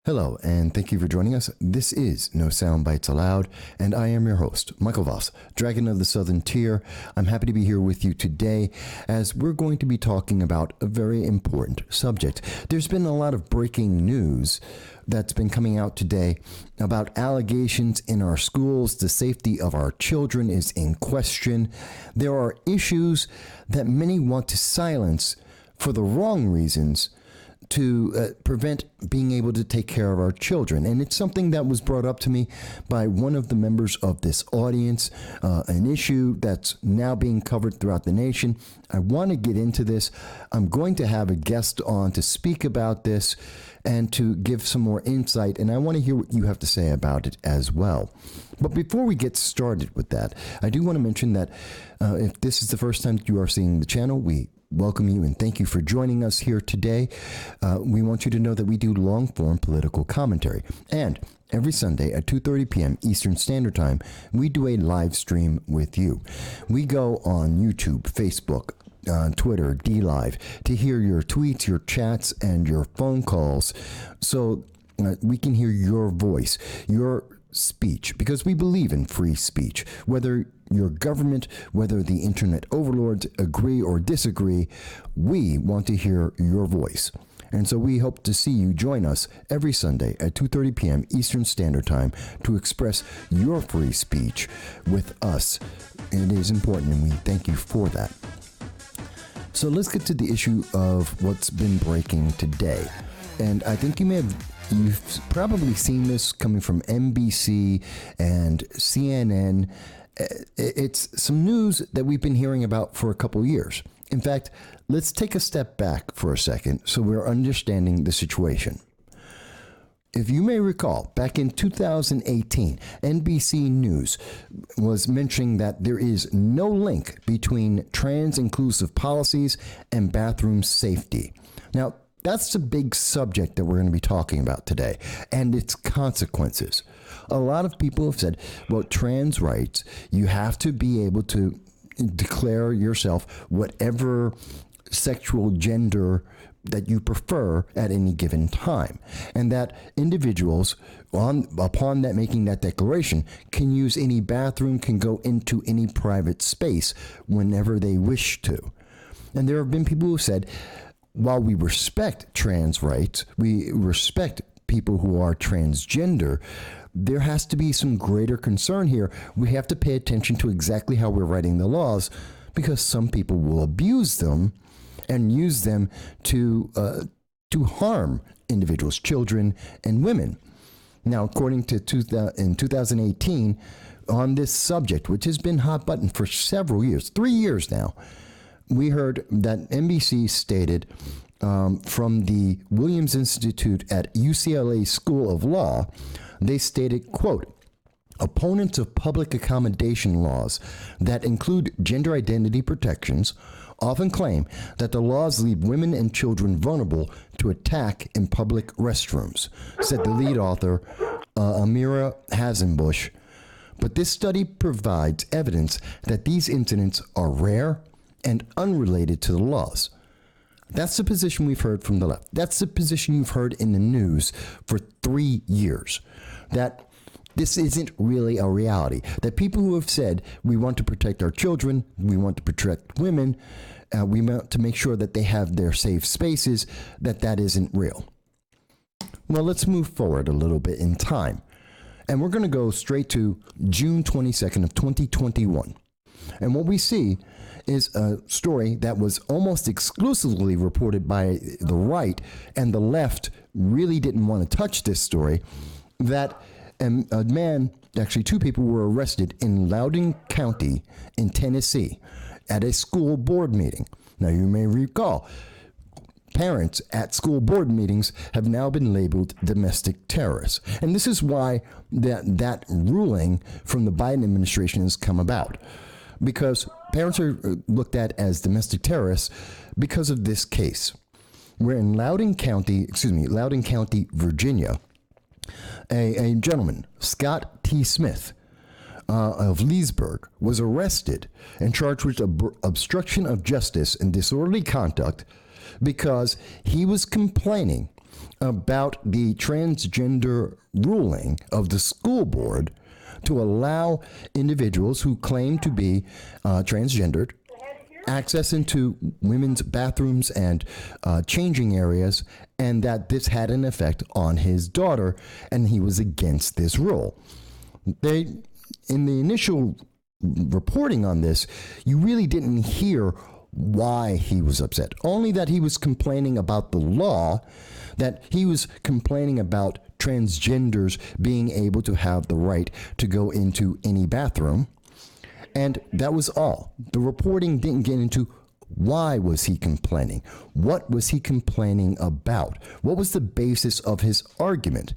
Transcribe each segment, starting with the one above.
Hello, and thank you for joining us. This is No Soundbites Allowed, and I am your host, Michael Voss, Dragon of the Southern Tier. I'm happy to be here with you today as we're going to be talking about a very important subject. There's been a lot of breaking news that's been coming out today about allegations in our schools. The safety of our children is in question. There are issues that many want to silence for the wrong reasons to prevent being able to take care of our children. And it's something that was brought up to me by one of the members of this audience, an issue that's now being covered throughout the nation. I want to get into this. I'm going to have a guest on to speak about this and to give some more insight, and I want to hear what you have to say about it as well. But before we get started with that, I do want to mention that if this is the first time you are seeing the channel, we welcome you and thank you for joining us here today. We want you to know that we do long-form political commentary. And every Sunday at 2:30 p.m. Eastern Standard Time, we do a live stream with you. We go on YouTube, Facebook, Twitter, DLive, to hear your tweets, your chats, and your phone calls so we can hear your voice, your speech, because we believe in free speech. Whether your government, whether the internet overlords agree or disagree, we want to hear your voice. And so we hope to see you join us every Sunday at 2:30 p.m. Eastern Standard Time to express your free speech with us. It is important, and we thank you for that. So let's get to the issue of what's been breaking today. And I think you've probably seen this coming from NBC and CNN. It's some news that we've been hearing about for a couple years. In fact, let's take a step back for a second so we're understanding the situation. If you may recall, back in 2018, NBC News was mentioning that there is no link between trans-inclusive policies and bathroom safety. Now, that's the big subject that we're going to be talking about today, and its consequences. A lot of people have said, well, trans rights, you have to be able to declare yourself whatever sexual gender that you prefer at any given time, and that individuals upon that making that declaration can use any bathroom, can go into any private space whenever they wish to. And there have been people who said, while we respect trans rights, we respect people who are transgender, there has to be some greater concern here. We have to pay attention to exactly how we're writing the laws, because some people will abuse them and use them to harm individuals, children, and women. Now, according to in 2018, on this subject, which has been hot button for several years, 3 years now, we heard that NBC stated from the Williams Institute at UCLA School of Law, they stated, quote, opponents of public accommodation laws that include gender identity protections often claim that the laws leave women and children vulnerable to attack in public restrooms, said the lead author, Amira Hazenbush. But this study provides evidence that these incidents are rare and unrelated to the laws. That's the position we've heard from the left. That's the position you've heard in the news for 3 years, that this isn't really a reality, that people who have said, we want to protect our children, we want to protect women, we want to make sure that they have their safe spaces, that isn't real. Well, let's move forward a little bit in time. And we're going to go straight to June 22nd of 2021. And what we see is a story that was almost exclusively reported by the right, and the left really didn't want to touch this story, that a man, actually two people, were arrested in Loudoun County in Tennessee at a school board meeting. Now, you may recall, parents at school board meetings have now been labeled domestic terrorists. And this is why that ruling from the Biden administration has come about, because parents are looked at as domestic terrorists because of this case. We're in Loudoun County, Virginia. A gentleman, Scott T. Smith, of Leesburg, was arrested and charged with obstruction of justice and disorderly conduct because he was complaining about the transgender ruling of the school board to allow individuals who claim to be transgendered access into women's bathrooms and changing areas, and that this had an effect on his daughter, and he was against this rule. In the initial reporting on this, you really didn't hear why he was upset, only that he was complaining about the law, that he was complaining about transgenders being able to have the right to go into any bathroom. And that was all. The reporting didn't get into why was he complaining? What was he complaining about? What was the basis of his argument?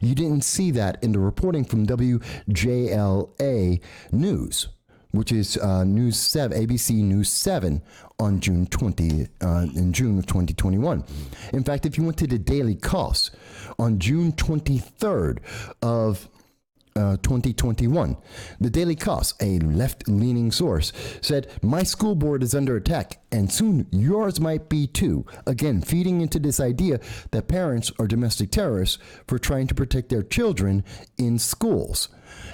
You didn't see that in the reporting from WJLA News, which is News 7, ABC News 7 on June 20, in June of 2021. In fact, if you went to the Daily Kos on June 23rd of 2021, the Daily Kos, a left-leaning source, said, "My school board is under attack, and soon yours might be too." Again, feeding into this idea that parents are domestic terrorists for trying to protect their children in schools.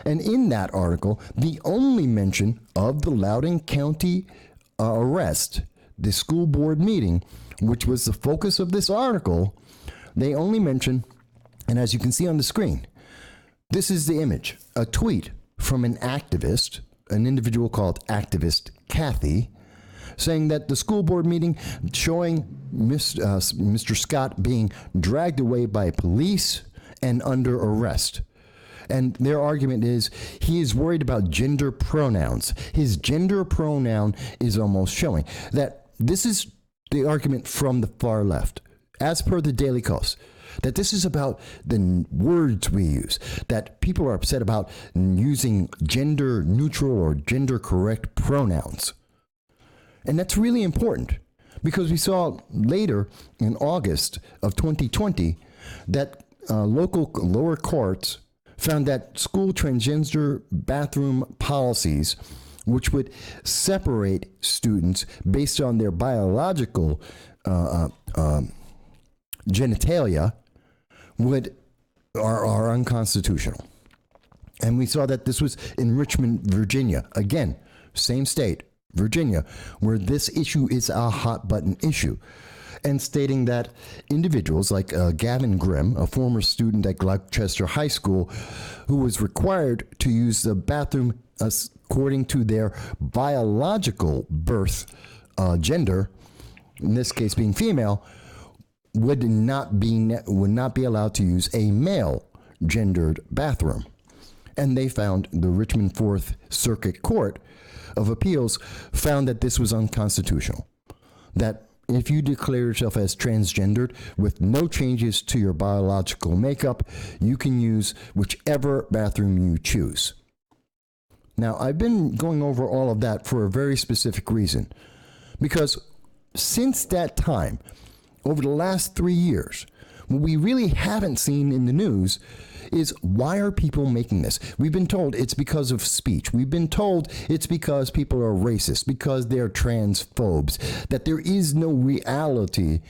And in that article, the only mention of the Loudoun County arrest, the school board meeting, which was the focus of this article, they only mention, and as you can see on the screen, this is the image, a tweet from an activist, an individual called Activist Kathy, saying that the school board meeting showing Mr. Scott being dragged away by police and under arrest. And their argument is he is worried about gender pronouns. His gender pronoun is almost showing that this is the argument from the far left, as per the Daily Kos, that this is about the words we use, that people are upset about using gender neutral or gender correct pronouns. And that's really important because we saw later in August of 2020 that local lower courts found that school transgender bathroom policies, which would separate students based on their biological genitalia, are unconstitutional. And we saw that this was in Richmond, Virginia. Again, same state, Virginia, where this issue is a hot button issue. And stating that individuals like Gavin Grimm, a former student at Gloucester High School, who was required to use the bathroom according to their biological birth gender, in this case being female, would not be allowed to use a male gendered bathroom. And they found, the Richmond Fourth Circuit Court of Appeals found that this was unconstitutional. That if you declare yourself as transgendered with no changes to your biological makeup, you can use whichever bathroom you choose. Now, I've been going over all of that for a very specific reason, because since that time, over the last 3 years, what we really haven't seen in the news is why are people making this? We've been told it's because of speech. We've been told it's because people are racist, because they're transphobes, that there is no reality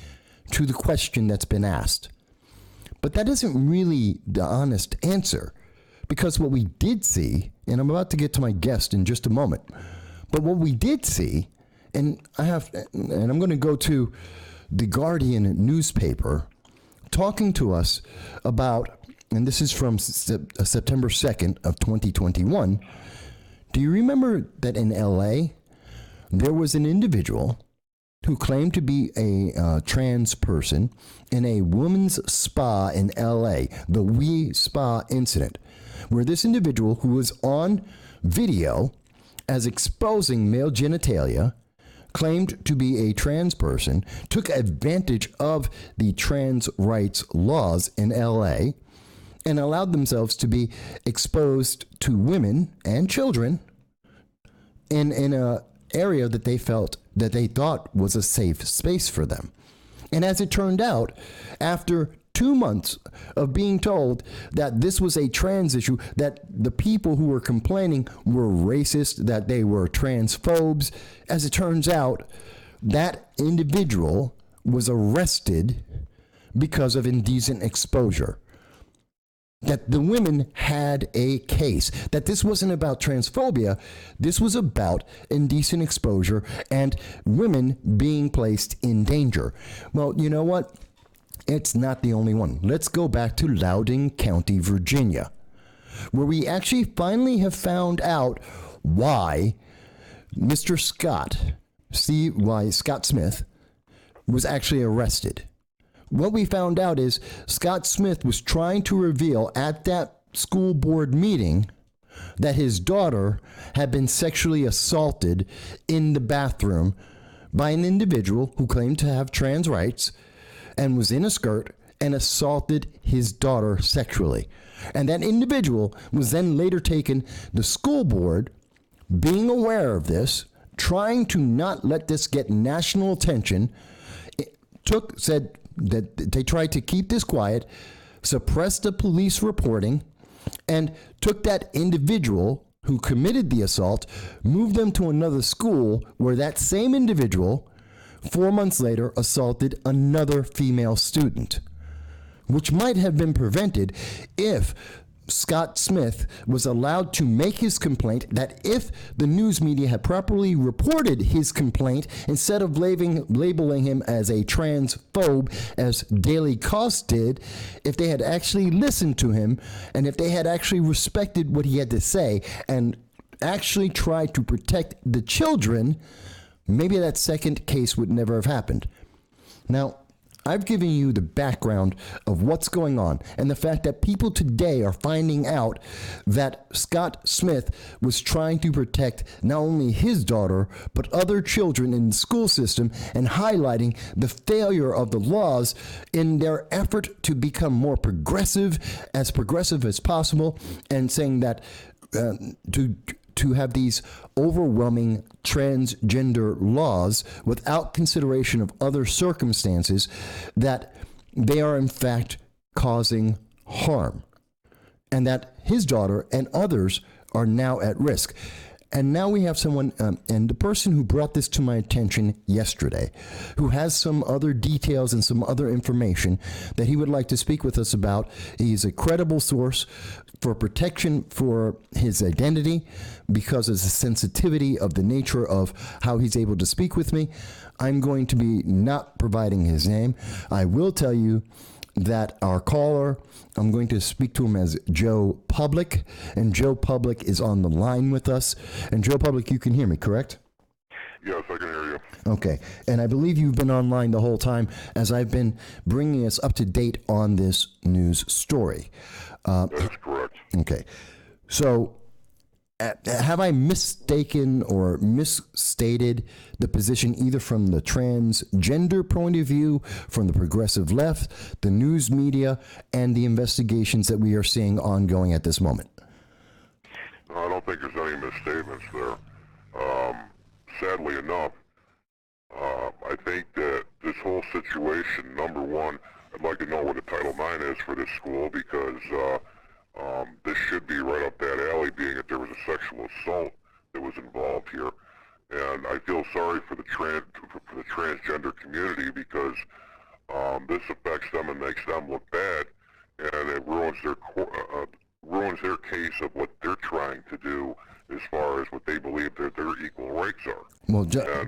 to the question that's been asked. But that isn't really the honest answer, because what we did see, and I'm about to get to my guest in just a moment, but what we did see, and I'm going to go to the Guardian newspaper talking to us about, and this is from September 2nd of 2021. Do you remember that in LA, there was an individual who claimed to be a trans person in a women's spa in LA, the We Spa incident, where this individual who was on video as exposing male genitalia claimed to be a trans person, took advantage of the trans rights laws in LA, and allowed themselves to be exposed to women and children in an area that they thought was a safe space for them. And as it turned out, after 2 months of being told that this was a trans issue, that the people who were complaining were racist, that they were transphobes, as it turns out, that individual was arrested because of indecent exposure. That the women had a case, that this wasn't about transphobia, this was about indecent exposure and women being placed in danger. Well, you know what? It's not the only one. Let's go back to Loudoun County, Virginia, where we actually finally have found out why Mr. Scott, Scott Smith, was actually arrested. What we found out is Scott Smith was trying to reveal at that school board meeting that his daughter had been sexually assaulted in the bathroom by an individual who claimed to have trans rights and was in a skirt and assaulted his daughter sexually. And that individual was then later taken, the school board, being aware of this, trying to not let this get national attention, said that they tried to keep this quiet, suppressed the police reporting, and took that individual who committed the assault, moved them to another school where that same individual, 4 months later, assaulted another female student, which might have been prevented if Scott Smith was allowed to make his complaint, that if the news media had properly reported his complaint, instead of labeling him as a transphobe, as Daily Kos did, if they had actually listened to him, and if they had actually respected what he had to say, and actually tried to protect the children, maybe that second case would never have happened. Now, I've given you the background of what's going on and the fact that people today are finding out that Scott Smith was trying to protect not only his daughter, but other children in the school system, and highlighting the failure of the laws in their effort to become more progressive as possible, and saying that to have these overwhelming transgender laws without consideration of other circumstances, that they are in fact causing harm, and that his daughter and others are now at risk. And now we have someone, and the person who brought this to my attention yesterday, who has some other details and some other information that he would like to speak with us about. He's a credible source for protection for his identity because of the sensitivity of the nature of how he's able to speak with me. I'm going to be not providing his name. I will tell you that our caller, I'm going to speak to him as Joe Public, and Joe Public is on the line with us. And Joe Public, you can hear me, correct? Yes, I can hear you. Okay, and I believe you've been online the whole time as I've been bringing us up to date on this news story. That is correct. Okay, so have I mistaken or misstated the position either from the transgender point of view, from the progressive left, the news media, and the investigations that we are seeing ongoing at this moment? No, I don't think there's any misstatements there. Sadly enough, I think that this whole situation, number one, I'd like to know what the Title IX is for this school, because this should be right up that alley, being that there was a sexual assault that was involved here. And I feel sorry for the transgender community, because this affects them and makes them look bad, and it ruins their case of what they're trying to do as far as what they believe that their equal rights are. Well,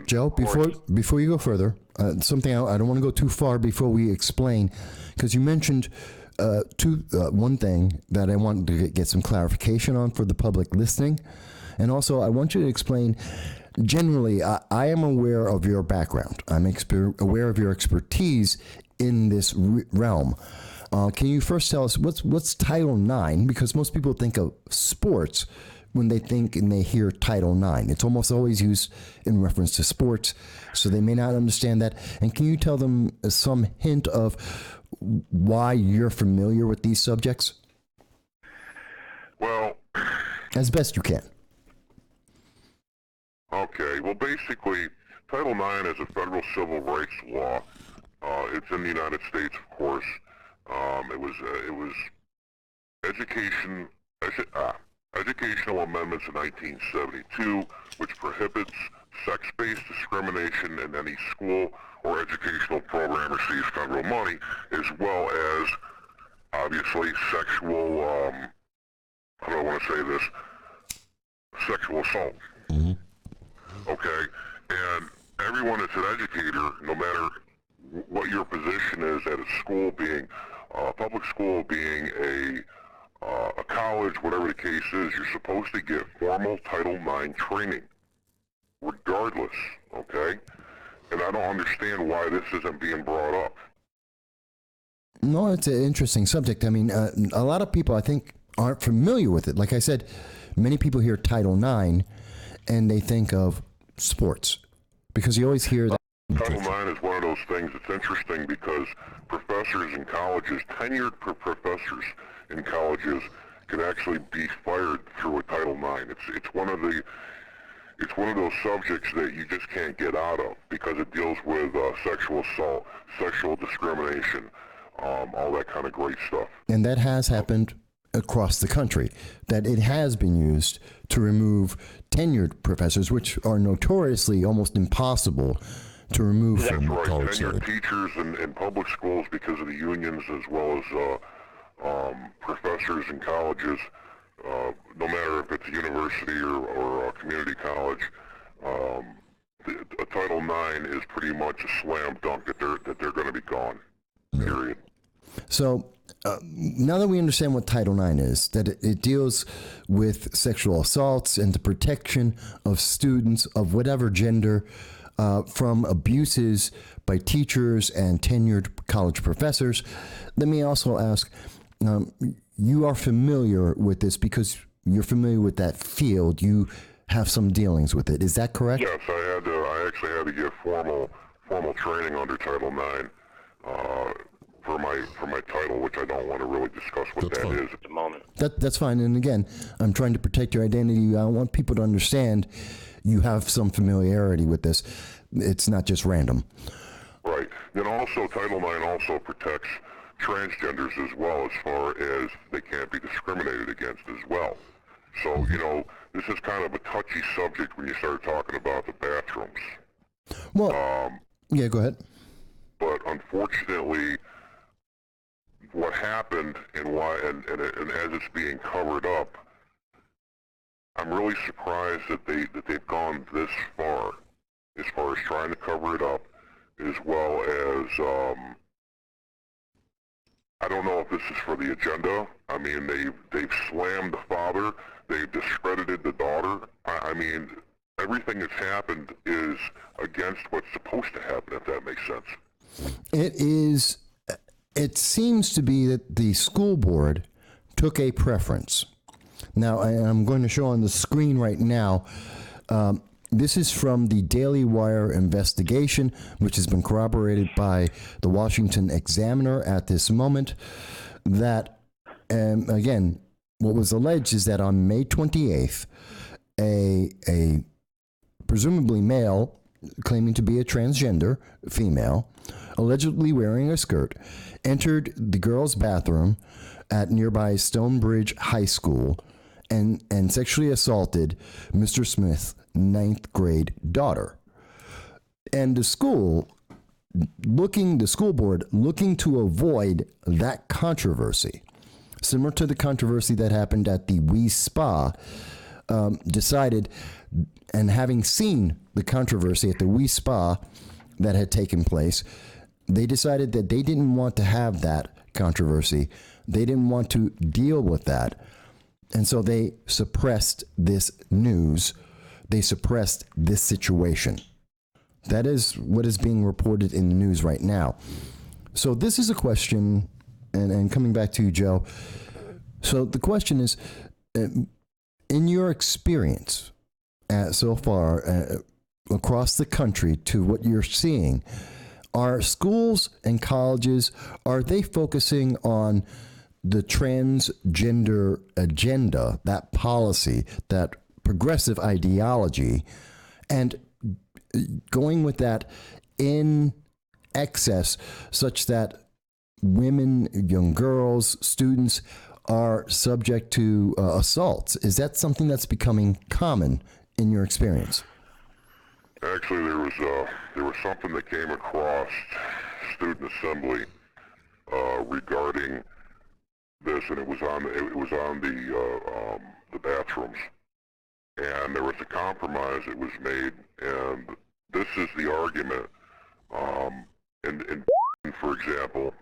Joe, before you go further, something I don't want to go too far before we explain, because you mentioned one thing that I want to get some clarification on for the public listening. And also, I want you to explain, generally, I am aware of your background. I'm aware of your expertise in this realm. Can you first tell us what's Title IX? Because most people think of sports when they think and they hear Title IX. It's almost always used in reference to sports, so they may not understand that. And can you tell them some hint of why you're familiar with these subjects? Well, as best you can. Okay. Well, basically, Title IX is a federal civil rights law. It's in the United States, of course. It was educational amendments in 1972, which prohibits sex-based discrimination in any school or educational program receives federal money, as well as obviously sexual, how do I want to say this, sexual assault. Okay? And everyone that's an educator, no matter what your position is at a school, being public school, being a college, whatever the case is, you're supposed to get formal Title IX training, regardless, okay? And I don't understand why this isn't being brought up. No, it's an interesting subject. I mean, a lot of people, I think, aren't familiar with it. Like I said, many people hear Title IX and they think of sports because you always hear that. Title IX is one of those things that's interesting because professors in colleges, tenured professors in colleges, can actually be fired through a Title IX. It's one of those subjects that you just can't get out of because it deals with sexual assault, sexual discrimination, all that kind of great stuff. And that has happened across the country, that it has been used to remove tenured professors, which are notoriously almost impossible to remove from That's right. college. Tenured teachers in public schools because of the unions, as well as professors in colleges, no matter if it's a university or a community college, a Title IX is pretty much a slam dunk that they're going to be gone. Period. So now that we understand what Title IX is, that it deals with sexual assaults and the protection of students of whatever gender from abuses by teachers and tenured college professors, let me also ask, you are familiar with this because you're familiar with that field. You have some dealings with it. Is that correct? Yes, I actually had to get formal training under Title IX for my title, which I don't want to really discuss what that is at the moment. That's fine. And again, I'm trying to protect your identity. I want people to understand you have some familiarity with this. It's not just random. Right. Then also, Title IX also protects transgenders as well, as far as they can't be discriminated against as well. So, this is kind of a touchy subject when you start talking about the bathrooms. Well, yeah, go ahead. But unfortunately, what happened and why, and as it's being covered up, I'm really surprised that they've gone this far as trying to cover it up, as well as I don't know if this is for the agenda. I mean, they've slammed the father, they've discredited the daughter. I mean, everything that's happened is against what's supposed to happen, if that makes sense. It is. It seems to be that the school board took a preference. Now, I'm going to show on the screen right now. This is from the Daily Wire investigation, which has been corroborated by the Washington Examiner at this moment. That, again, what was alleged is that on May 28th, a presumably male claiming to be a transgender female, allegedly wearing a skirt, entered the girls' bathroom at nearby Stonebridge High School and sexually assaulted Mr. Smith's 9th grade daughter. And the school board looking to avoid that controversy, similar to the controversy that happened at the Wee Spa, decided, and having seen the controversy at the Wee Spa that had taken place, they decided that they didn't want to have that controversy. They didn't want to deal with that. And so they suppressed this news. They suppressed this situation. That is what is being reported in the news right now. So this is a question, and coming back to you, Joe. So the question is, in your experience so far across the country to what you're seeing, are schools and colleges, are they focusing on the transgender agenda, that policy, that progressive ideology, and going with that in excess such that women, young girls, students are subject to assaults? Is that something that's becoming common in your experience? Actually, there was there was something that came across student assembly regarding this, and it was on the bathrooms, and there was a compromise that was made, and this is the argument. In for example,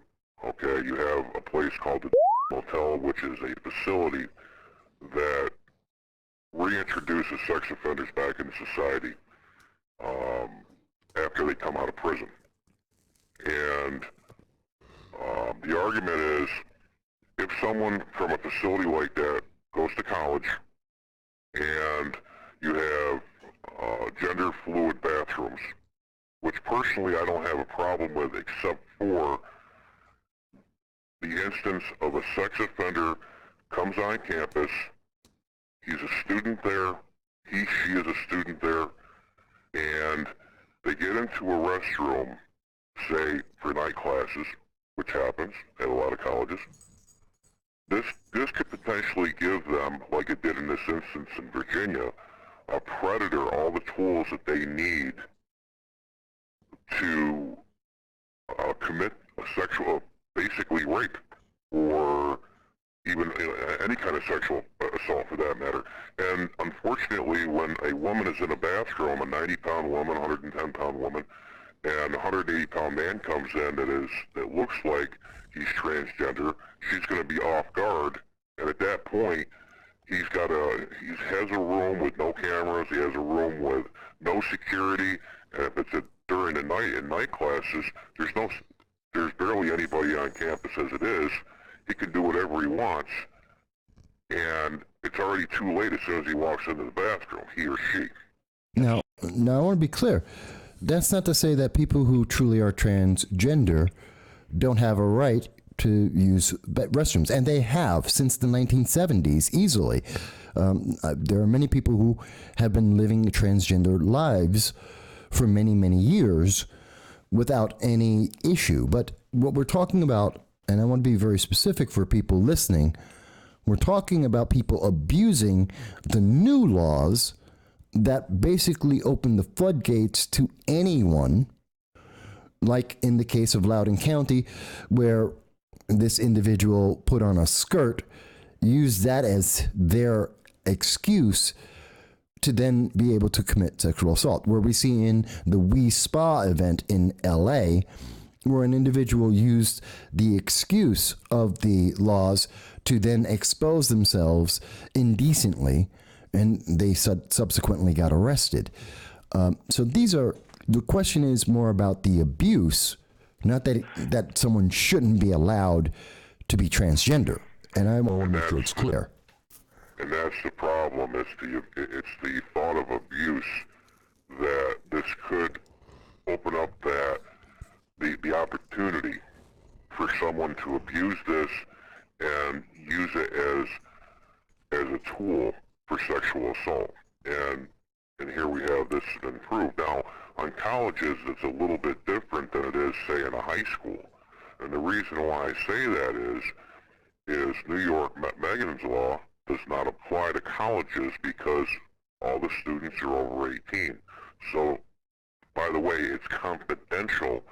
okay, you have a place called the Motel, which is a facility that reintroduces sex offenders back into society after they come out of prison. And the argument is, if someone from a facility like that goes to college and you have gender fluid bathrooms, which personally I don't have a problem with, except for the instance of a sex offender comes on campus, he's a student there, she is a student there, and they get into a restroom, say, for night classes, which happens at a lot of colleges. This could potentially give them, like it did in this instance in Virginia, a predator all the tools that they need to commit a sexual, basically rape, or even any kind of sexual assault for that matter. And unfortunately, when a woman is in a bathroom, a 90-pound woman, 110-pound woman, and a 180-pound man comes in that looks like he's transgender, she's going to be off guard. And at that point, he has a room with no cameras, he has a room with no security, and if it's during the night, in night classes, there's barely anybody on campus as it is. He can do whatever he wants, and it's already too late as soon as he walks into the bathroom, he or she. Now I want to be clear. That's not to say that people who truly are transgender don't have a right to use restrooms, and they have since the 1970s easily. There are many people who have been living transgender lives for many, many years without any issue. But what we're talking about, and I want to be very specific for people listening, we're talking about people abusing the new laws that basically open the floodgates to anyone, like in the case of Loudoun County, where this individual put on a skirt, used that as their excuse to then be able to commit sexual assault, where we see in the We Spa event in LA, where an individual used the excuse of the laws to then expose themselves indecently, and they subsequently got arrested. So the question is more about the abuse, not that someone shouldn't be allowed to be transgender. And I want to make sure it's clear. And that's the problem. It's the thought of abuse that this could open up the opportunity for someone to abuse this and use it as a tool for sexual assault. And here we have this been proved. Now, on colleges, it's a little bit different than it is, say, in a high school. And the reason why I say that is New York Megan's Law does not apply to colleges because all the students are over 18. So, by the way, it's confidential.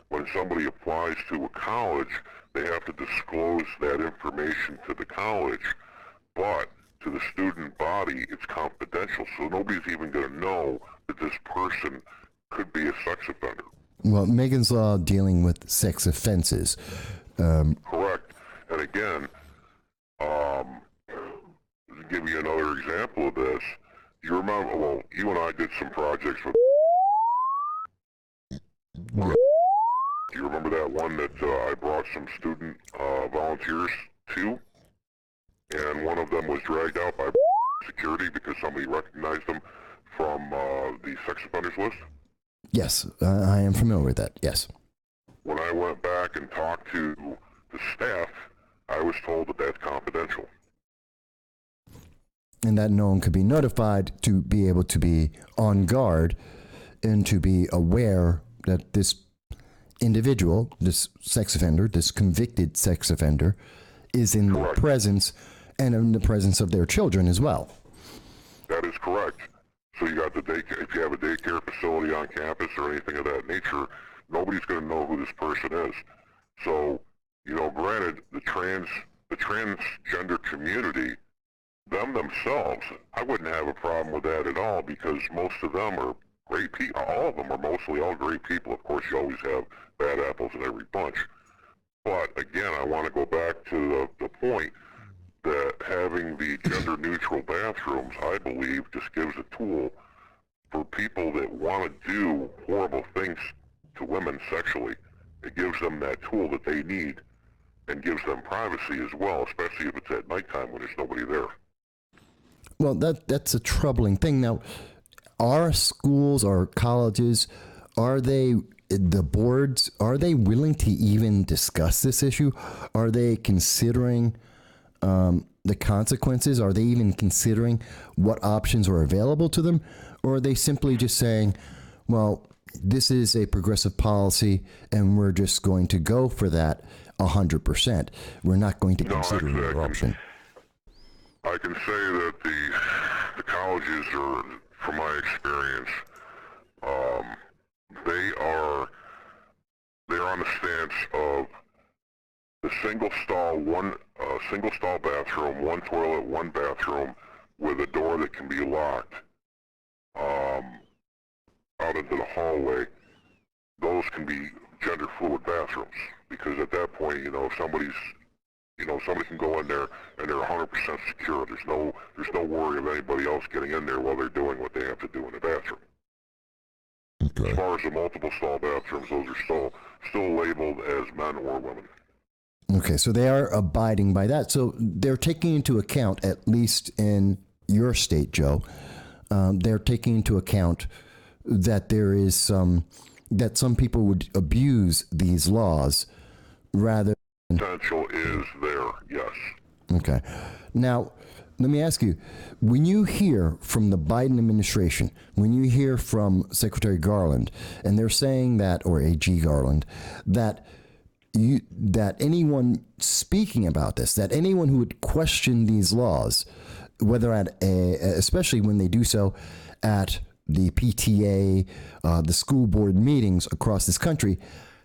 When somebody applies to a college, they have to disclose that information to the college, but to the student body, it's confidential, so nobody's even going to know that this person could be a sex offender. Well, Megan's Law dealing with sex offenses. Correct. And again, to give you another example of this, you remember, well, you and I did some projects with... Yeah. Do you remember that one that I brought some student volunteers to? And one of them was dragged out by security because somebody recognized them from the sex offenders list? Yes, I am familiar with that, yes. When I went back and talked to the staff, I was told that that's confidential. And that no one could be notified to be able to be on guard and to be aware that this individual, this sex offender, this convicted sex offender, is in the presence and in the presence of their children as well. That is correct. So you got got the daycare, if you have a daycare facility on campus or anything of that nature, nobody's going to know who this person is. So, granted, the transgender community, themselves, I wouldn't have a problem with that at all, because most of them are great people. All of them are mostly all great people. Of course, you always have bad apples in every bunch. But again, I want to go back to the point that having the gender-neutral bathrooms, I believe, just gives a tool for people that want to do horrible things to women sexually. It gives them that tool that they need, and gives them privacy as well, especially if it's at nighttime when there's nobody there. Well, that's a troubling thing. Now, are schools or colleges, the boards, are they willing to even discuss this issue? Are they considering the consequences? Are they even considering what options are available to them? Or are they simply just saying, well, this is a progressive policy and we're just going to go for that 100%. We're not going to consider another option. I can say that the colleges are, from my experience, they're on the stance of the single stall bathroom, one toilet, one bathroom, with a door that can be locked out into the hallway. Those can be gender fluid bathrooms, because at that point, somebody can go in there and they're 100% secure. There's no worry of anybody else getting in there while they're doing what they have to do in the bathroom. Okay. As far as the multiple stall bathrooms, those are still labeled as men or women. Okay, so they are abiding by that. So they're taking into account, at least in your state, Joe, they're taking into account that there is that some people would abuse these laws rather. Potential is there, yes. Okay. Now, let me ask you, when you hear from the Biden administration, when you hear from Secretary Garland, and they're saying that, or AG Garland, that anyone speaking about this, that anyone who would question these laws, whether especially when they do so at the PTA, the school board meetings across this country,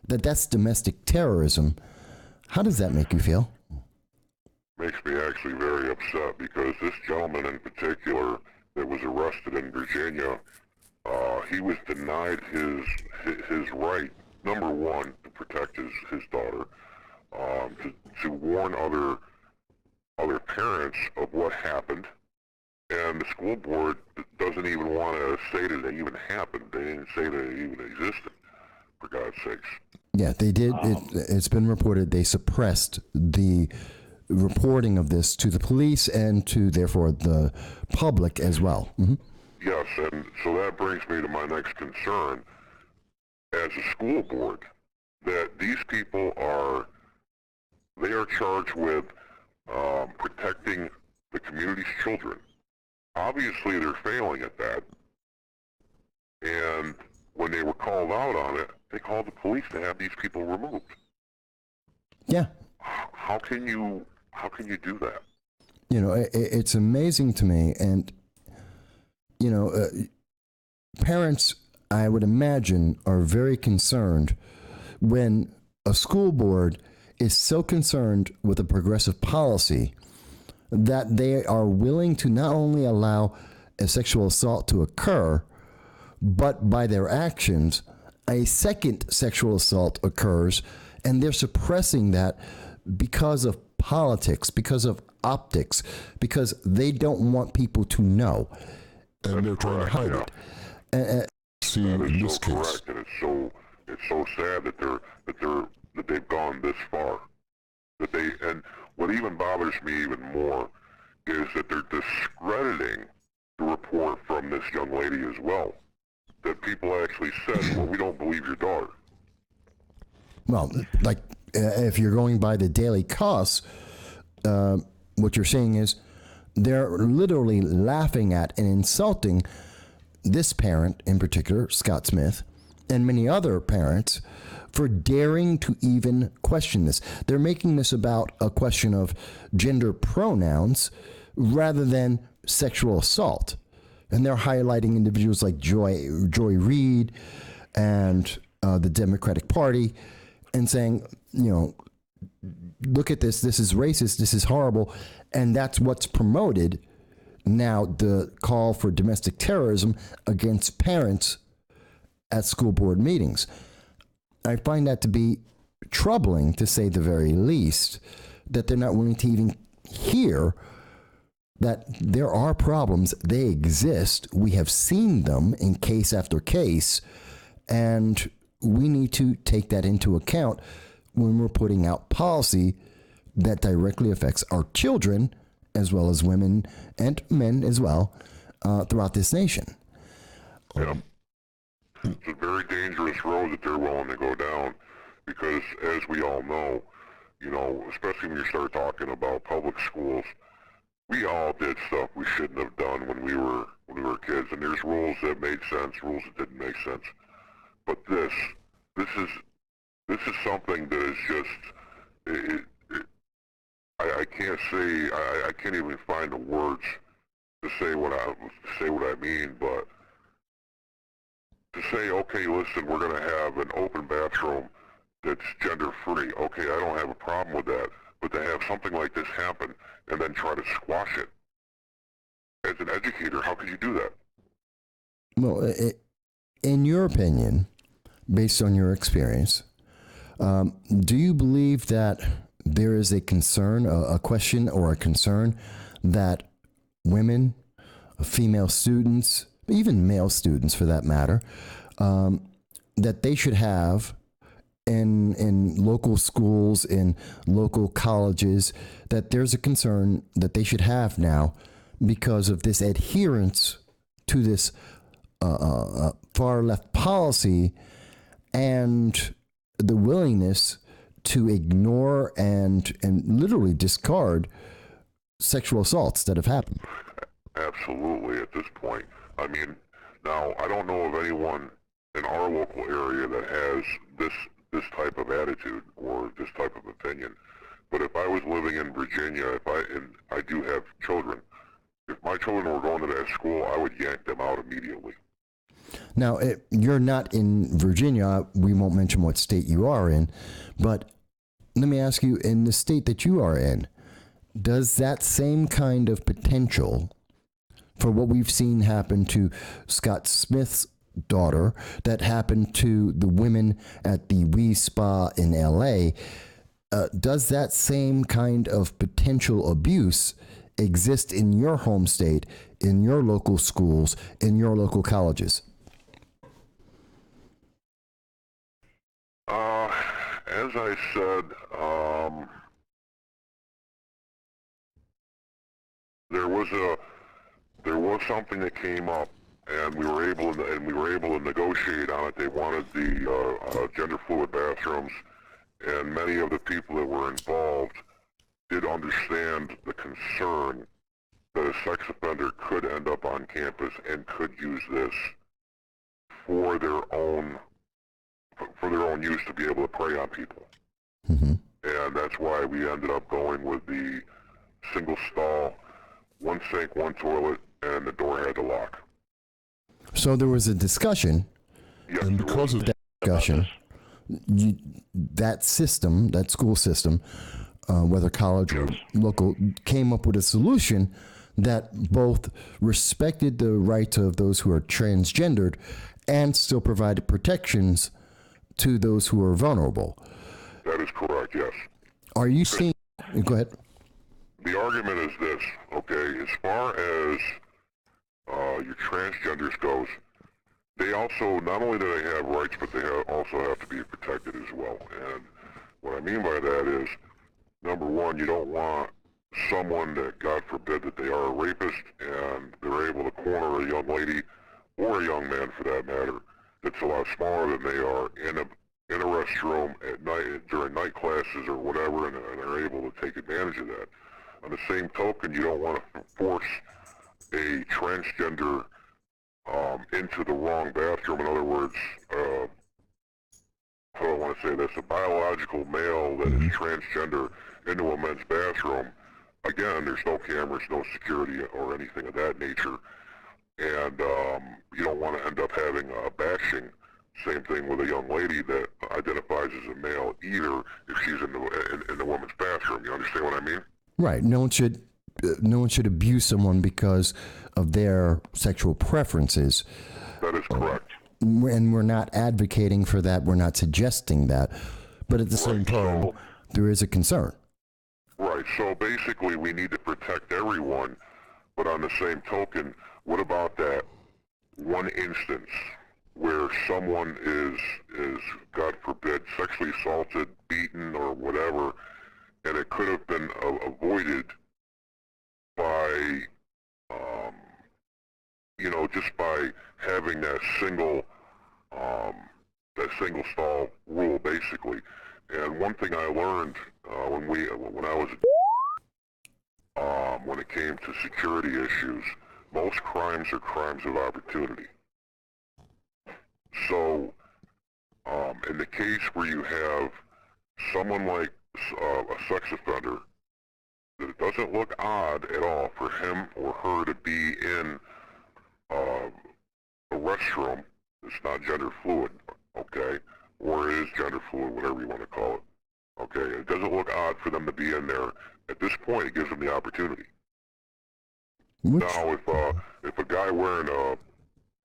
that's domestic terrorism. How does that make you feel? Makes me actually very upset, because this gentleman in particular that was arrested in Virginia, he was denied his right, number one, to protect his daughter, to warn other parents of what happened, and the school board doesn't even want to say that it even happened. They didn't say that it even existed, for God's sakes. Yeah, they did. It's been reported they suppressed the reporting of this to the police and to, therefore, the public as well. Mm-hmm. Yes, and so that brings me to my next concern. As a school board, that these people are charged with protecting the community's children. Obviously, they're failing at that. And when they were called out on it, they called the police to have these people removed. Yeah. How can you do that? It's amazing to me. And, parents, I would imagine, are very concerned when a school board is so concerned with a progressive policy that they are willing to not only allow a sexual assault to occur, but by their actions, a second sexual assault occurs, and they're suppressing that because of politics, because of optics, because they don't want people to know. And they're trying to hide it. See, in this case, correct, and it's so sad that they've gone this far. And what even bothers me even more is that they're discrediting the report from this young lady as well. That people actually said, well, we don't believe your daughter. Well, like, if you're going by the daily costs, what you're saying is they're literally laughing at and insulting this parent in particular, Scott Smith, and many other parents for daring to even question this. They're making this about a question of gender pronouns rather than sexual assault. And they're highlighting individuals like Joy Reid and the Democratic Party and saying, look at this. This is racist. This is horrible. And that's what's promoted now, the call for domestic terrorism against parents at school board meetings. I find that to be troubling, to say the very least, that they're not willing to even hear that there are problems. They exist. We have seen them in case after case, and we need to take that into account when we're putting out policy that directly affects our children, as well as women and men as well, throughout this nation. Yeah. It's a very dangerous road that they're willing to go down because, as we all know, especially when you start talking about public schools, we all did stuff we shouldn't have done when we were kids, and there's rules that made sense, rules that didn't make sense. But this is something that is just I can't say I can't even find the words to say what I mean, but to say, okay, listen, we're going to have an open bathroom that's gender free. Okay, I don't have a problem with that, but to have something like this happen and then try to squash it as an educator, how could you do that? Well, in your opinion, based on your experience, do you believe that there is a concern, a question or a concern that women, female students, even male students for that matter, that they should have in local schools, in local colleges, that there's a concern that they should have now because of this adherence to this far left policy and the willingness to ignore and literally discard sexual assaults that have happened? Absolutely, at this point. I mean, now, I don't know of anyone in our local area that has this type of attitude or this type of opinion. But if I was living in Virginia, and I do have children, if my children were going to that school, I would yank them out immediately. Now, you're not in Virginia. We won't mention what state you are in, but let me ask you, in the state that you are in, does that same kind of potential for what we've seen happen to Scott Smith's daughter, that happened to the women at the Wee Spa in LA, does that same kind of potential abuse exist in your home state, in your local schools, in your local colleges? As I said, there was something that came up, and we were able to negotiate on it. They wanted the gender fluid bathrooms, and many of the people that were involved did understand the concern that a sex offender could end up on campus and could use this for their own use, to be able to prey on people. Mm-hmm. And that's why we ended up going with the single stall, one sink, one toilet, and the door had to lock. So there was a discussion. Yes, and because of that discussion, that system, that school system, whether college or local, came up with a solution that both respected the rights of those who are transgendered and still provided protections to those who are vulnerable. That is correct, yes. Are you seeing... Go ahead. The argument is this, okay, as far as your transgenders goes, they also, not only do they have rights, but they also have to be protected as well. And what I mean by that is, number one, you don't want someone that, God forbid, that they are a rapist and they're able to corner a young lady, or a young man for that matter, that's a lot smaller than they are, in a restroom at night, during night classes or whatever, and they're able to take advantage of that. On the same token, you don't want to force a transgender into the wrong bathroom. In other words, how do I want to say this? A biological male that is transgender into a men's bathroom. Again, there's no cameras, no security, or anything of that nature. and you don't want to end up having a bashing. Same thing with a young lady that identifies as a male either if she's in the woman's bathroom. You understand what I mean? Right. No one should abuse someone because of their sexual preferences. That is correct. And we're not advocating for that. We're not suggesting that. But at the same time, there is a concern. Right. So basically, we need to protect everyone. But on the same token, what about that one instance where someone is, God forbid, sexually assaulted, beaten, or whatever, and it could have been avoided by, just by having that single stall rule, basically. And one thing I learned when I was when it came to security issues, most crimes are crimes of opportunity. So, in the case where you have someone like a sex offender, that it doesn't look odd at all for him or her to be in a restroom that's not gender fluid, okay? Or is gender fluid, whatever you want to call it, okay? It doesn't look odd for them to be in there. At this point, it gives them the opportunity. Now, if a guy wearing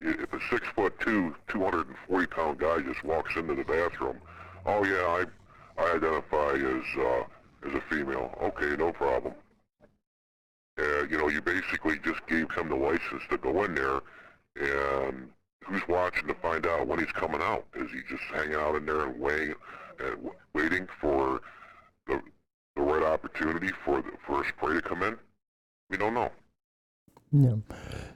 if a 6'2", 240-pound guy just walks into the bathroom, oh yeah, I identify as a female. Okay, no problem. You basically just gave him the license to go in there, and who's watching to find out when he's coming out? Is he just hanging out in there and waiting for the right opportunity for his prey to come in? We don't know. No,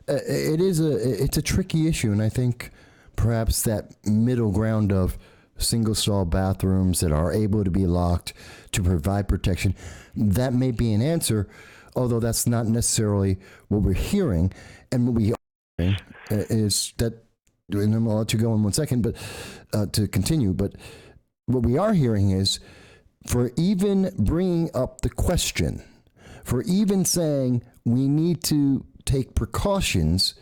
it's a tricky issue, and I think perhaps that middle ground of single stall bathrooms that are able to be locked to provide protection, that may be an answer, although that's not necessarily what we're hearing. And what we are hearing is that, and I'll let you go in one second, but to continue, but what we are hearing is, for even bringing up the question, for even saying we need to take precautions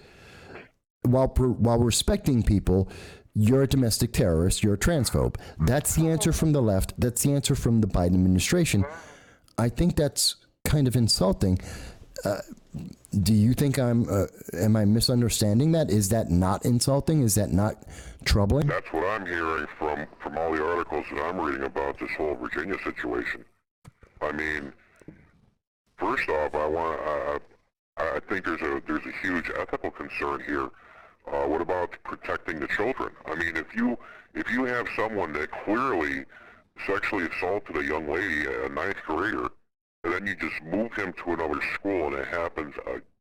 while respecting people, you're a domestic terrorist, you're a transphobe. That's the answer from the left. That's the answer from the Biden administration. I think that's kind of insulting. Do you think am I misunderstanding that? Is that not insulting? Is that not troubling? That's what I'm hearing from all the articles that I'm reading about this whole Virginia situation. I mean, first off, I think there's a huge ethical concern here. What about protecting the children? I mean, if you have someone that clearly sexually assaulted a young lady, a ninth grader, and then you just move him to another school and it happens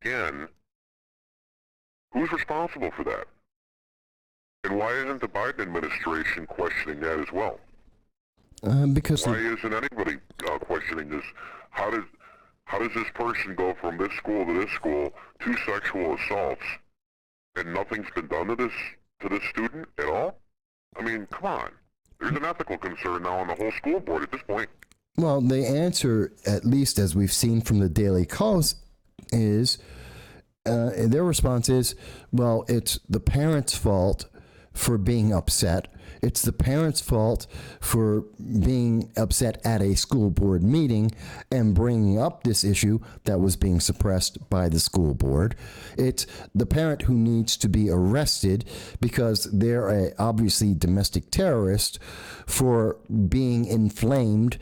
again, who's responsible for that? And why isn't the Biden administration questioning that as well? Because why isn't anybody questioning this? How does this person go from this school to this school, 2 sexual assaults, and nothing's been done to this student at all? I mean, come on. There's an ethical concern now on the whole school board at this point. Well, the answer, at least as we've seen from the Daily Calls, is their response is, well, it's the parents' fault for being upset. It's the parents' fault for being upset at a school board meeting and bringing up this issue that was being suppressed by the school board. It's the parent who needs to be arrested because they're a obviously domestic terrorist for being inflamed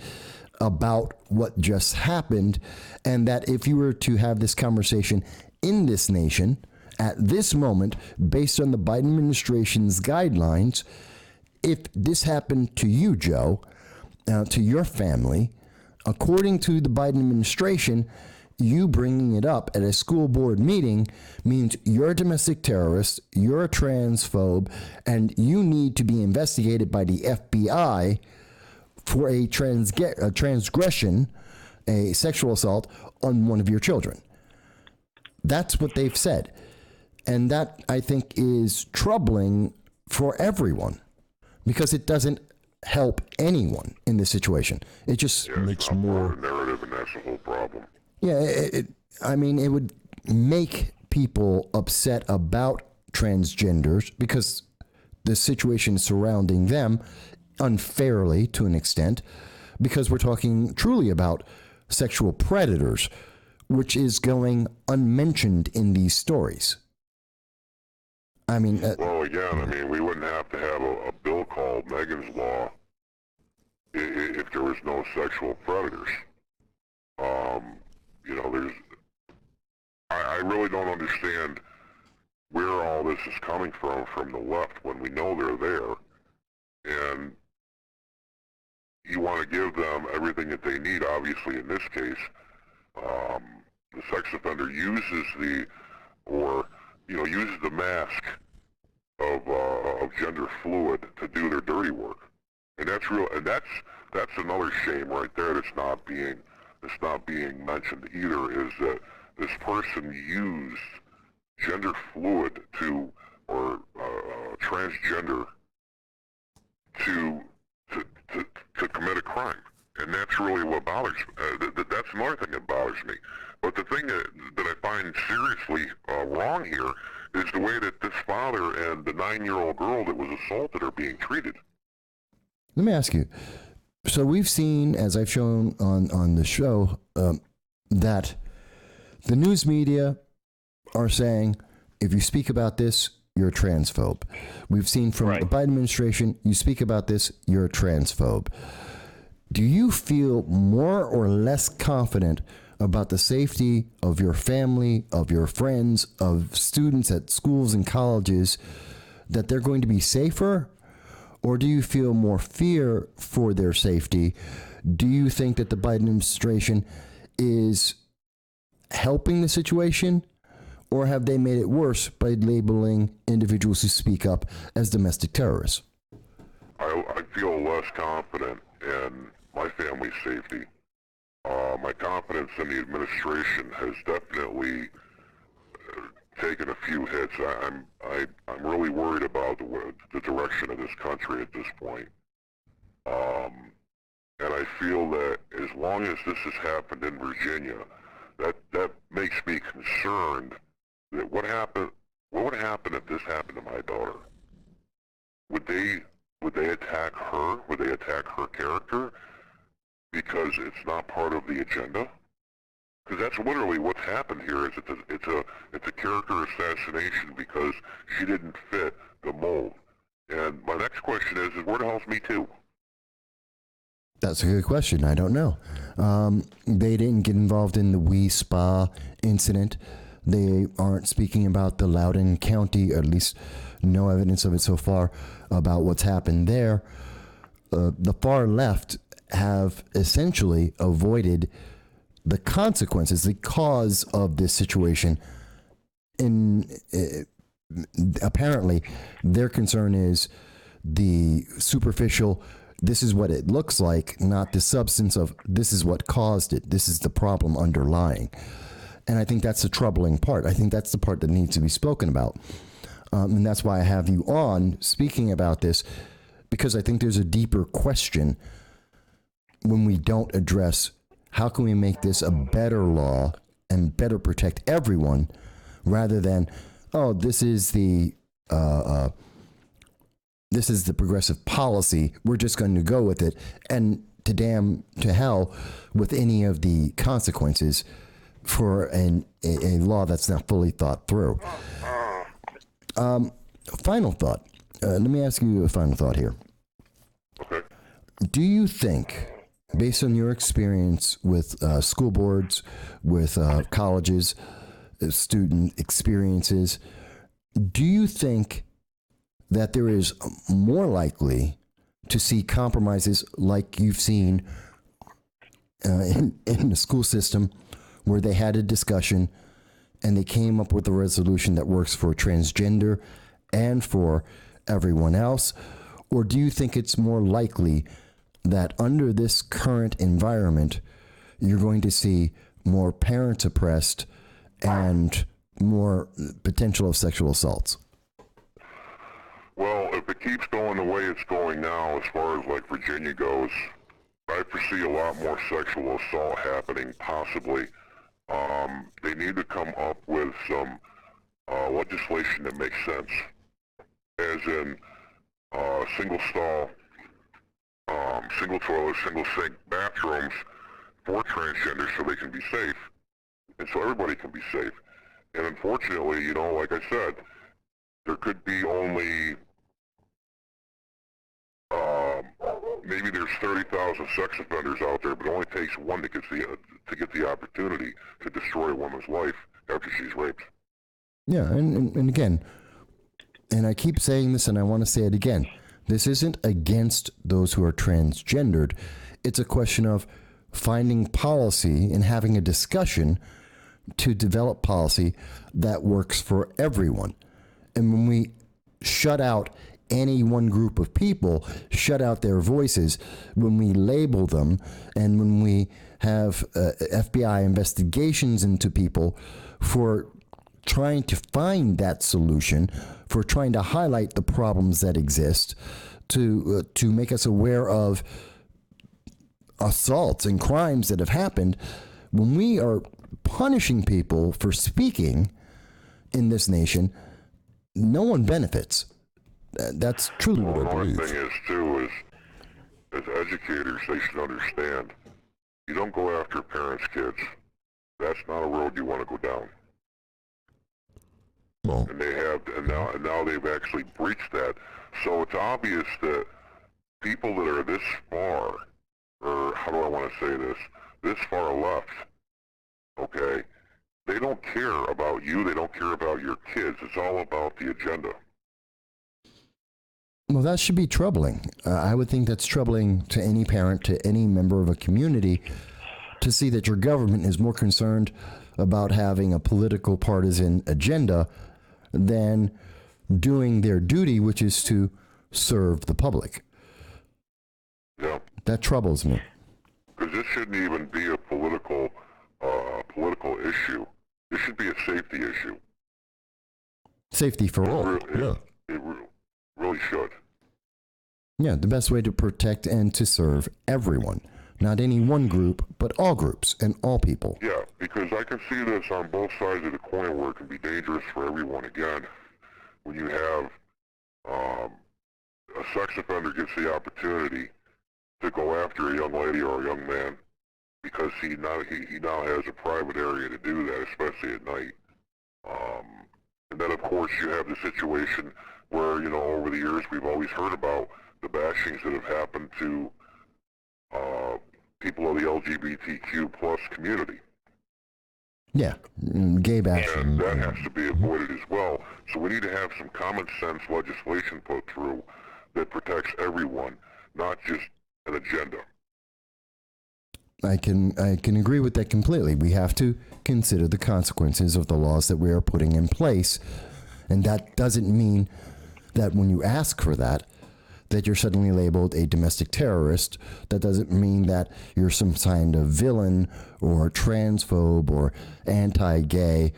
about what just happened, and that if you were to have this conversation in this nation at this moment, based on the Biden administration's guidelines, if this happened to you, Joe, to your family, according to the Biden administration, you bringing it up at a school board meeting means you're a domestic terrorist, you're a transphobe, and you need to be investigated by the FBI for a transgression, a sexual assault on one of your children. That's what they've said. And that, I think, is troubling for everyone because it doesn't help anyone in this situation. It just makes more narrative, and that's the whole problem. Yeah, it would make people upset about transgenders because the situation surrounding them unfairly to an extent, because we're talking truly about sexual predators, which is going unmentioned in these stories. I mean, well, again, I mean, we wouldn't have to have a bill called Megan's Law if there was no sexual predators. You know, I really don't understand where all this is coming from the left when we know they're there. And you want to give them everything that they need. Obviously, in this case, the sex offender uses uses the mask of gender fluid to do their dirty work, and that's real. And that's another shame right there. That's not being mentioned either. Is that this person used gender fluid or transgender to commit a crime, and that's really what bothers me. That's another thing that bothers me. But the thing that I find seriously wrong here is the way that this father and the 9-year-old girl that was assaulted are being treated. Let me ask you. So we've seen, as I've shown on the show, that the news media are saying, if you speak about this, you're a transphobe. We've seen from the Biden administration, you speak about this, you're a transphobe. Do you feel more or less confident about the safety of your family, of your friends, of students at schools and colleges, that they're going to be safer? Or do you feel more fear for their safety? Do you think that the Biden administration is helping the situation? Or have they made it worse by labeling individuals who speak up as domestic terrorists? I feel less confident in my family's safety. My confidence in the administration has definitely taken a few hits. I'm really worried about the direction of this country at this point. And I feel that as long as this has happened in Virginia, that makes me concerned that what would happen if this happened to my daughter? Would they attack her? Would they attack her character because it's not part of the agenda? Because that's literally what's happened here. Is it's a character assassination because she didn't fit the mold. And my next question is where the hell's Me Too? That's a good question. I don't know. They didn't get involved in the Wee Spa incident. They aren't speaking about the Loudoun County, or at least no evidence of it so far, about what's happened there. The far left have essentially avoided the consequences, the cause of this situation. Apparently, their concern is the superficial, this is what it looks like, not the substance of this is what caused it. This is the problem underlying. And I think that's the troubling part. I think that's the part that needs to be spoken about. And that's why I have you on speaking about this, because I think there's a deeper question when we don't address how can we make this a better law and better protect everyone, rather than, oh, this is the progressive policy, we're just going to go with it, and to hell with any of the consequences for a law that's not fully thought through. Final thought. Let me ask you a final thought here. Okay. Do you think, based on your experience with school boards, with colleges, student experiences, do you think that there is more likely to see compromises like you've seen in the school system, where they had a discussion and they came up with a resolution that works for transgender and for everyone else? Or do you think it's more likely that under this current environment, you're going to see more parents oppressed and more potential of sexual assaults? Well, if it keeps going the way it's going now, as far as like Virginia goes, I foresee a lot more sexual assault happening, possibly. They need to come up with some legislation that makes sense, as in single stall, single toilet, single sink bathrooms for transgenders so they can be safe, and so everybody can be safe. And unfortunately, you know, like I said, there could be only maybe there's 30,000 sex offenders out there, but it only takes one to get the opportunity to destroy a woman's life after she's raped. Yeah, and again, and I keep saying this and I want to say it again, this isn't against those who are transgendered. It's a question of finding policy and having a discussion to develop policy that works for everyone. And when we shut out any one group of people, shut out their voices, when we label them, and when we have FBI investigations into people for trying to find that solution, for trying to highlight the problems that exist, to make us aware of assaults and crimes that have happened, when we are punishing people for speaking in this nation, no one benefits. That's truly what I believe. The thing is, too, is as educators, they should understand, you don't go after parents' kids. That's not a road you want to go down. Well, And they have, and now they've actually breached that. So it's obvious that people that are this far, or how do I want to say this far left, okay, they don't care about you, they don't care about your kids. It's all about the agenda. Well, that should be troubling. I would think that's troubling to any parent, to any member of a community, to see that your government is more concerned about having a political partisan agenda than doing their duty, which is to serve the public. Yeah. That troubles me. Because this shouldn't even be a political issue. This should be a safety issue. Safety for all. It really should. Yeah, the best way to protect and to serve everyone. Not any one group, but all groups and all people. Yeah, because I can see this on both sides of the coin where it can be dangerous for everyone. Again, when you have a sex offender gets the opportunity to go after a young lady or a young man because he now has a private area to do that, especially at night. And then, of course, you have the situation where, you know, over the years we've always heard about the bashings that have happened to people of the LGBTQ plus community. Yeah, gay bashing. And that has to be avoided as well. So we need to have some common sense legislation put through that protects everyone, not just an agenda. I can agree with that completely. We have to consider the consequences of the laws that we are putting in place. And that doesn't mean that when you ask for that you're suddenly labeled a domestic terrorist. That doesn't mean that you're some kind of villain or transphobe or anti-gay.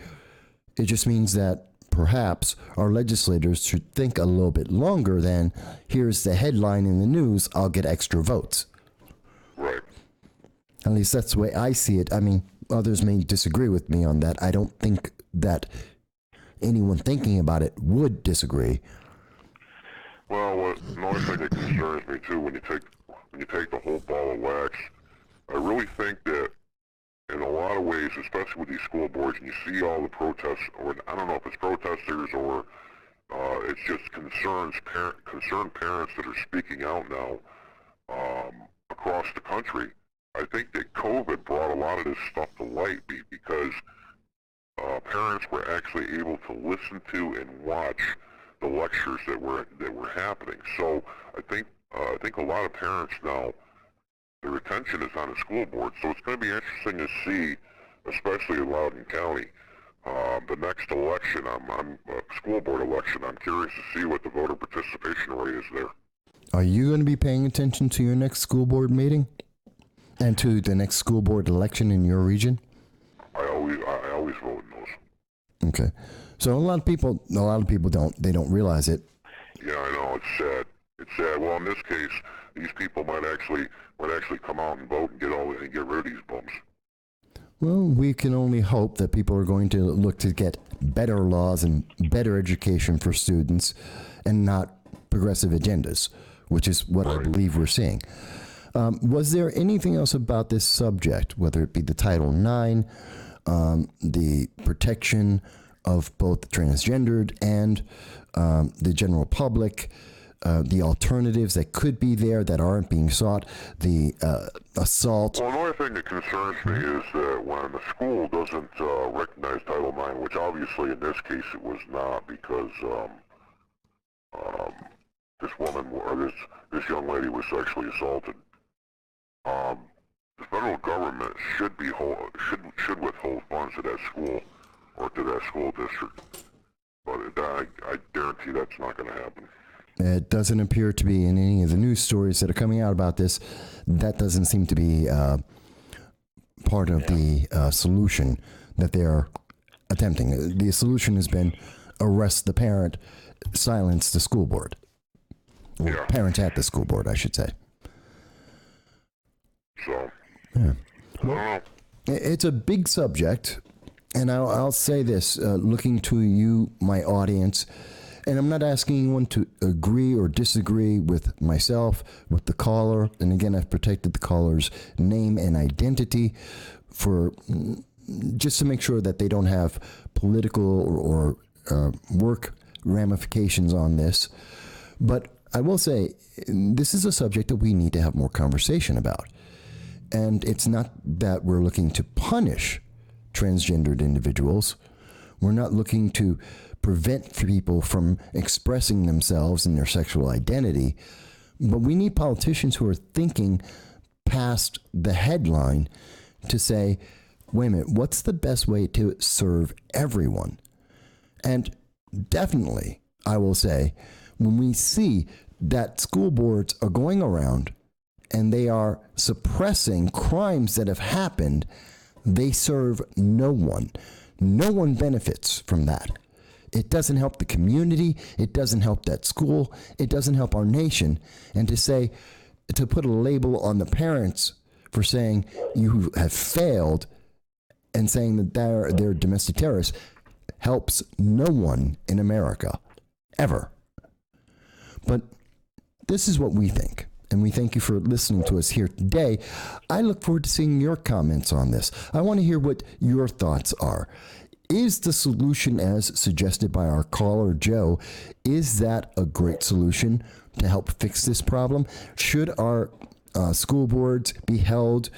It just means that perhaps our legislators should think a little bit longer than, here's the headline in the news, I'll get extra votes. Right. At least that's the way I see it. I mean, others may disagree with me on that. I don't think that anyone thinking about it would disagree. Well, another thing that concerns me too, when you take the whole ball of wax, I really think that in a lot of ways, especially with these school boards, and you see all the protests, or I don't know if it's protesters or it's just concerned parents that are speaking out now across the country. I think that COVID brought a lot of this stuff to light because parents were actually able to listen to and watch the lectures that were happening. So I think a lot of parents now, their attention is on the school board. So it's going to be interesting to see, especially in Loudoun County, the next election, school board election. I'm curious to see what the voter participation rate is there. Are you going to be paying attention to your next school board meeting and to the next school board election in your region? I always vote in those. Okay. So a lot of people don't realize it. Yeah, I know, it's sad. It's sad. Well, in this case, these people might actually come out and vote and get rid of these bums. Well, we can only hope that people are going to look to get better laws and better education for students and not progressive agendas, which is what I believe we're seeing. Was there anything else about this subject, whether it be the Title IX, the protection of both transgendered and the general public, the alternatives that could be there that aren't being sought, the assault? Well, another thing that concerns me is that when the school doesn't recognize Title IX, which obviously in this case it was not, because this woman or this young lady was sexually assaulted. The federal government should withhold funds to that school or to that school district, but I guarantee that's not going to happen. It doesn't appear to be in any of the news stories that are coming out about this. That doesn't seem to be part of the solution that they're attempting. The solution has been arrest the parent, silence the school board. Or parent at the school board, I should say. So, yeah. Well, it's a big subject, and I'll say this, looking to you, my audience, and I'm not asking anyone to agree or disagree with myself, with the caller, and again, I've protected the caller's name and identity for just to make sure that they don't have political or work ramifications on this. But I will say, this is a subject that we need to have more conversation about. And it's not that we're looking to punish transgendered individuals. We're not looking to prevent people from expressing themselves and their sexual identity. But we need politicians who are thinking past the headline to say, wait a minute, what's the best way to serve everyone? And definitely, I will say, when we see that school boards are going around and they are suppressing crimes that have happened, they serve no one. No one benefits from that. It doesn't help the community. It doesn't help that school. It doesn't help our nation. And to put a label on the parents for saying you have failed and saying that they're domestic terrorists helps no one in America, ever. But this is what we think. And we thank you for listening to us here today. I look forward to seeing your comments on this. I want to hear what your thoughts are. Is the solution as suggested by our caller, Joe, is that a great solution to help fix this problem? Should our school boards be held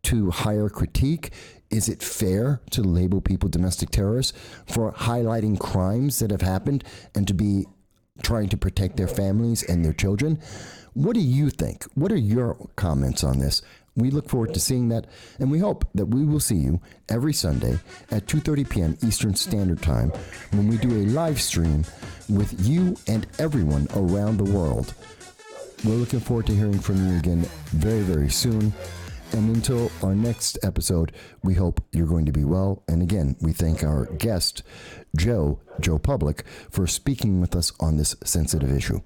to higher critique? Is it fair to label people domestic terrorists for highlighting crimes that have happened and to be trying to protect their families and their children? What do you think? What are your comments on this? We look forward to seeing that, and we hope that we will see you every Sunday at 2:30 p.m. Eastern Standard Time when we do a live stream with you and everyone around the world. We're looking forward to hearing from you again very, very soon. And until our next episode, we hope you're going to be well. And again, we thank our guest, Joe Public, for speaking with us on this sensitive issue.